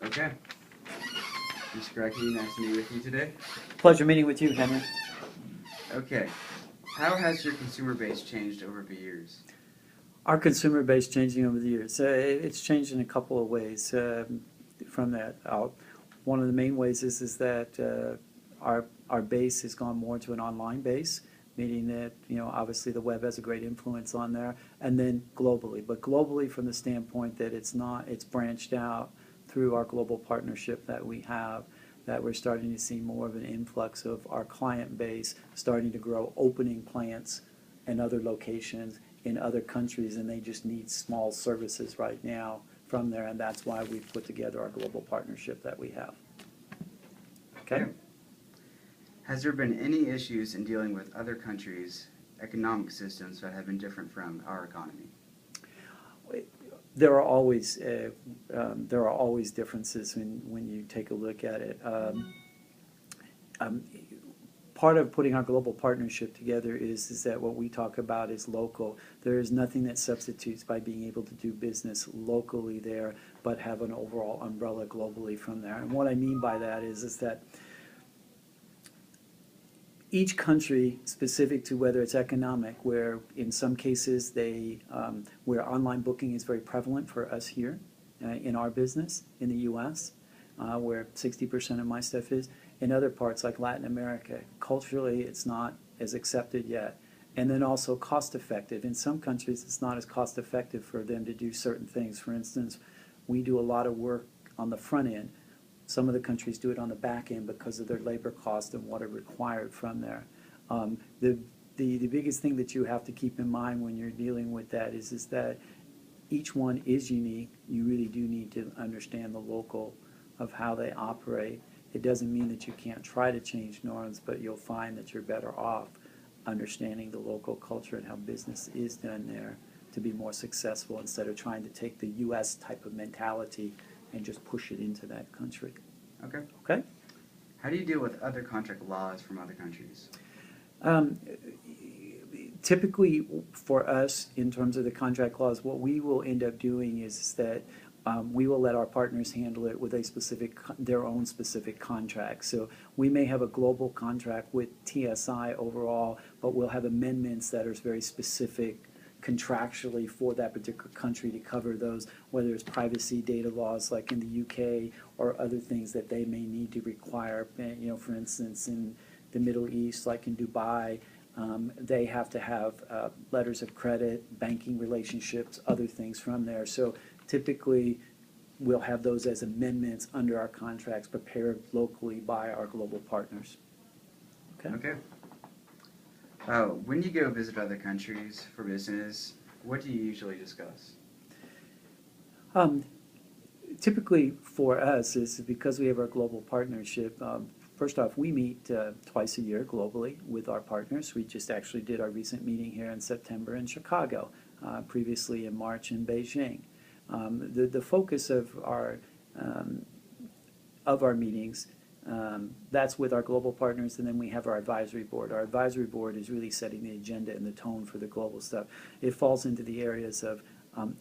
Okay. Mr. Grecky, nice to meet with you today. Pleasure meeting with you, Henry. Okay. How has your consumer base changed over the years? Our consumer base changing over the years. It's changed in a couple of ways from that. One of the main ways is that our base has gone more to an online base, meaning that obviously the web has a great influence on there, and then globally. But globally, from the standpoint that it's branched out through our global partnership that we have. That we're starting to see more of an influx of our client base starting to grow, opening plants and other locations in other countries, and they just need small services right now from there, and that's why we've put together our global partnership that we have. Okay? Has there been any issues in dealing with other countries' economic systems that have been different from our economy? There are always differences when you take a look at it. Part of putting our global partnership together is that what we talk about is local. There is nothing that substitutes by being able to do business locally there, but have an overall umbrella globally from there. And what I mean by that is that each country, specific to whether it's economic, where in some cases where online booking is very prevalent for us here in our business in the U.S., where 60% of my stuff is. In other parts like Latin America, culturally it's not as accepted yet. And then also cost effective. In some countries it's not as cost effective for them to do certain things. For instance, we do a lot of work on the front end. Some of the countries do it on the back end because of their labor cost and what are required from there. The biggest thing that you have to keep in mind when you're dealing with that is that each one is unique. You really do need to understand the local of how they operate. It doesn't mean that you can't try to change norms, but you'll find that you're better off understanding the local culture and how business is done there to be more successful instead of trying to take the U.S. type of mentality and just push it into that country. Okay. Okay? How do you deal with other contract laws from other countries? Typically, for us, in terms of the contract laws, what we will end up doing is that we will let our partners handle it with their own specific contract. So we may have a global contract with TSI overall, but we'll have amendments that are very specific contractually for that particular country to cover those, whether it's privacy data laws like in the UK or other things that they may need to require. For instance, in the Middle East, like in Dubai, they have to have letters of credit, banking relationships, other things from there. So typically, we'll have those as amendments under our contracts prepared locally by our global partners. Okay. When you go visit other countries for business, what do you usually discuss? Typically for us is because we have our global partnership. First off, we meet twice a year globally with our partners. We just actually did our recent meeting here in September in Chicago, previously in March in Beijing. The focus of our meetings, that's with our global partners, and then we have our advisory board. Our advisory board is really setting the agenda and the tone for the global stuff. It falls into the areas of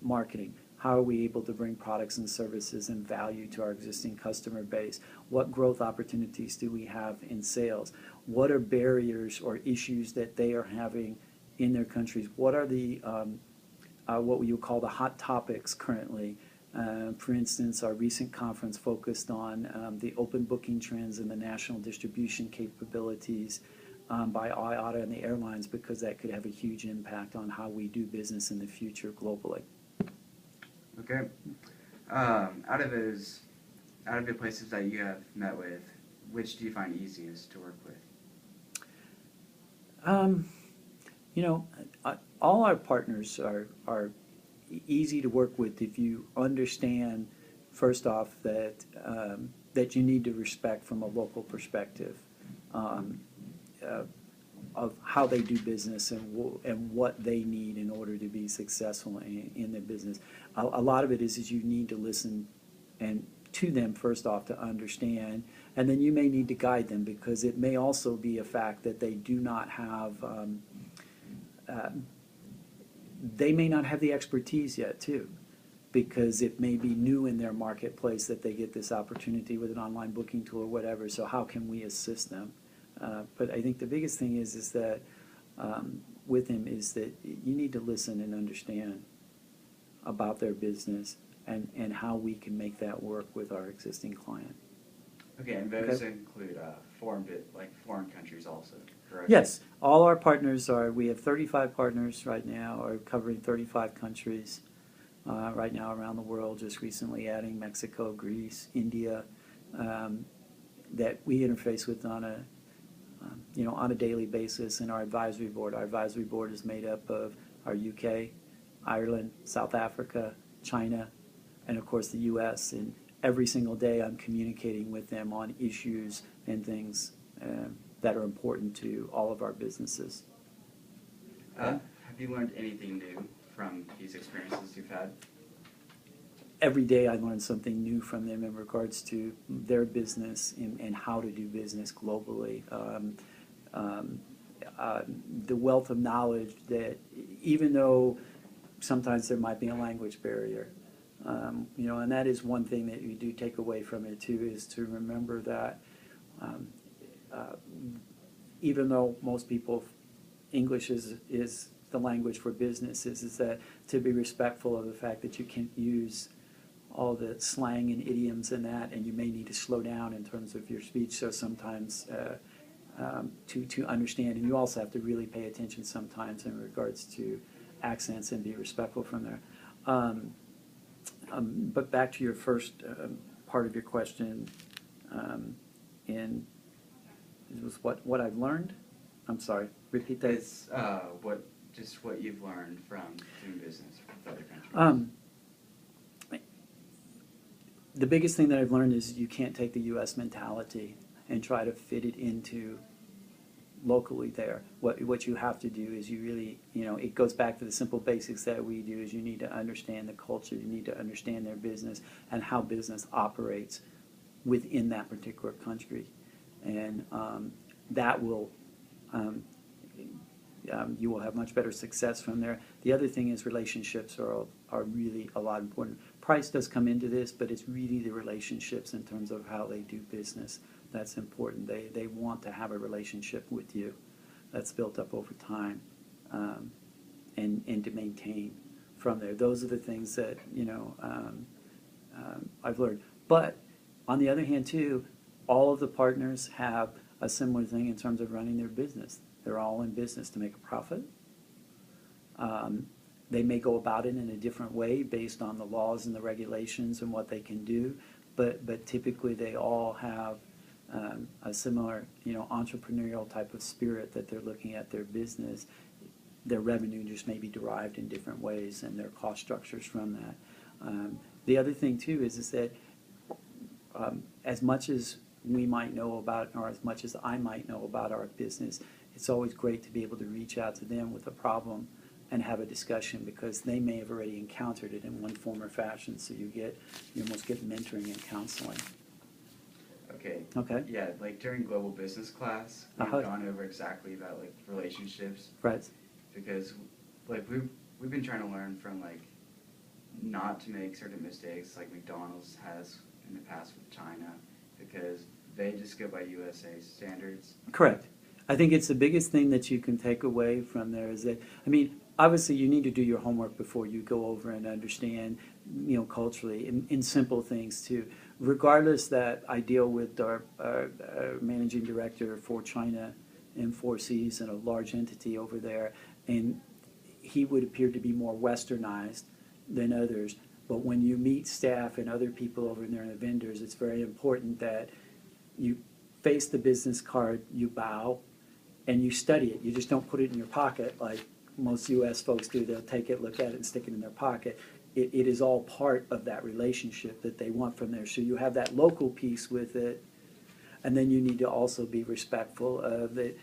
marketing. How are we able to bring products and services and value to our existing customer base? What growth opportunities do we have in sales? What are barriers or issues that they are having in their countries? What are the what we would call the hot topics currently? For instance, our recent conference focused on the open booking trends and the national distribution capabilities by IATA and the airlines, because that could have a huge impact on how we do business in the future globally. Okay. Out of the places that you have met with, which do you find easiest to work with? All our partners are easy to work with if you understand, first off, that you need to respect from a local perspective of how they do business and what they need in order to be successful in their business. A lot of it is you need to listen and to them first off to understand, and then you may need to guide them, because it may also be a fact that they do not have they may not have the expertise yet too. because it may be new in their marketplace that they get this opportunity with an online booking tool or whatever. So how can we assist them? But I think the biggest thing is that with him is that you need to listen and understand about their business and how we can make that work with our existing client. Okay, and those include foreign countries also, correct? Yes, all our partners we have 35 partners right now, are covering 35 countries right now around the world, just recently adding Mexico, Greece, India, that we interface with on a daily basis in our advisory board. Our advisory board is made up of our UK, Ireland, South Africa, China, and of course the US. And every single day I'm communicating with them on issues and things that are important to all of our businesses. Have you learned anything new from these experiences you've had? Every day I learn something new from them in regards to their business and how to do business globally. The wealth of knowledge that, even though sometimes there might be a language barrier, and that is one thing that you do take away from it too, is to remember that even though most people, English is the language for businesses, is that to be respectful of the fact that you can't use all the slang and idioms and that, and you may need to slow down in terms of your speech. So sometimes to understand, and you also have to really pay attention sometimes in regards to accents and be respectful from there. But back to your first part of your question, and it was what I've learned. I'm sorry, repeat that. It's what you've learned from doing business with other countries. The biggest thing that I've learned is you can't take the U.S. mentality and try to fit it into locally there. What you have to do is you really, it goes back to the simple basics that we do, is you need to understand the culture, you need to understand their business and how business operates within that particular country. And that will, you will have much better success from there. The other thing is relationships are really a lot important. Price does come into this, but it's really the relationships in terms of how they do business that's important. They want to have a relationship with you that's built up over time, and to maintain from there. Those are the things that I've learned. But on the other hand too, all of the partners have a similar thing in terms of running their business. They're all in business to make a profit. They may go about it in a different way based on the laws and the regulations and what they can do, but typically they all have a similar, entrepreneurial type of spirit that they're looking at their business. Their revenue just may be derived in different ways, and their cost structures from that. The other thing too is that as much as we might know about, or as much as I might know about our business, it's always great to be able to reach out to them with a problem and have a discussion, because they may have already encountered it in one form or fashion. So you almost get mentoring and counseling. Okay. Yeah, like during global business class, we've gone over exactly about relationships. Right. Because we've been trying to learn from not to make certain mistakes like McDonald's has in the past with China, because they just go by USA standards. Correct. I think it's the biggest thing that you can take away from there is that, obviously you need to do your homework before you go over and understand, culturally, in simple things too. Regardless that I deal with our managing director for China and 4Cs and a large entity over there, and he would appear to be more westernized than others. But when you meet staff and other people over there and the vendors, it's very important that you face the business card, you bow, and you study it. You just don't put it in your pocket like most U.S. folks do. They'll take it, look at it, and stick it in their pocket. It is all part of that relationship that they want from there. So you have that local piece with it, and then you need to also be respectful of it.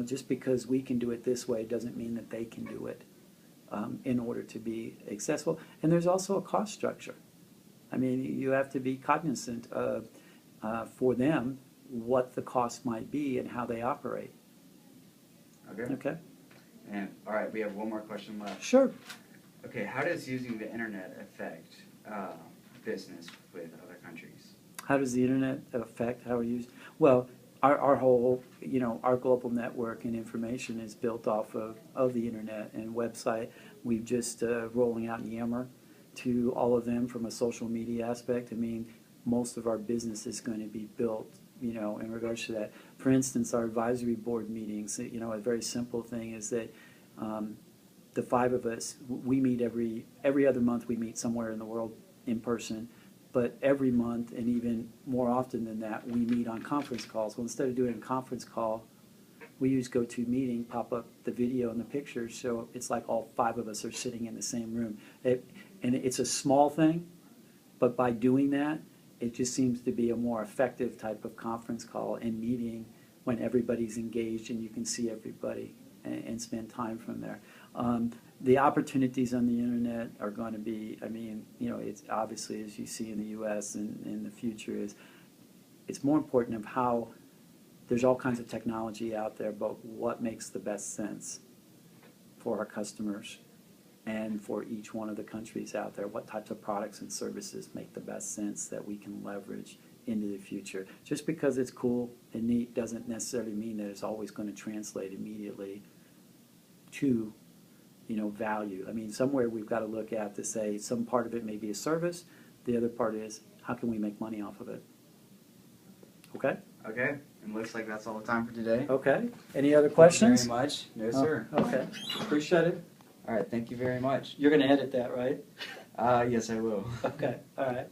Just because we can do it this way doesn't mean that they can do it in order to be accessible. And there's also a cost structure. You have to be cognizant of, for them, what the cost might be and how they operate. Okay. And all right, we have one more question left. Sure. Okay, how does using the internet affect business with other countries. How does the internet affect how we use? Well, our whole, our global network and information is built off of the internet and website. We've just rolling out Yammer to all of them from a social media aspect. I mean, most of our business is going to be built, in regards to that. For instance, our advisory board meetings, a very simple thing is that the five of us, we meet every other month. We meet somewhere in the world in person. But every month, and even more often than that, we meet on conference calls. Well, instead of doing a conference call, we use GoToMeeting, pop up the video and the pictures, so it's like all five of us are sitting in the same room. And it's a small thing, but by doing that, it just seems to be a more effective type of conference call and meeting when everybody's engaged and you can see everybody and spend time from there. The opportunities on the internet are going to be, it's obviously, as you see in the U.S. and in the future, it's more important of how there's all kinds of technology out there, but what makes the best sense for our customers and for each one of the countries out there. What types of products and services make the best sense that we can leverage into the future. Just because it's cool and neat doesn't necessarily mean that it's always going to translate immediately to value. I mean, somewhere we've got to look at to say some part of it may be a service, the other part is how can we make money off of it? Okay? Okay, and looks like that's all the time for today. Okay. Any other questions? Thank you very much. No, sir. Okay. Appreciate it. All right, thank you very much. You're going to edit that, right? Yes, I will. Okay. All right.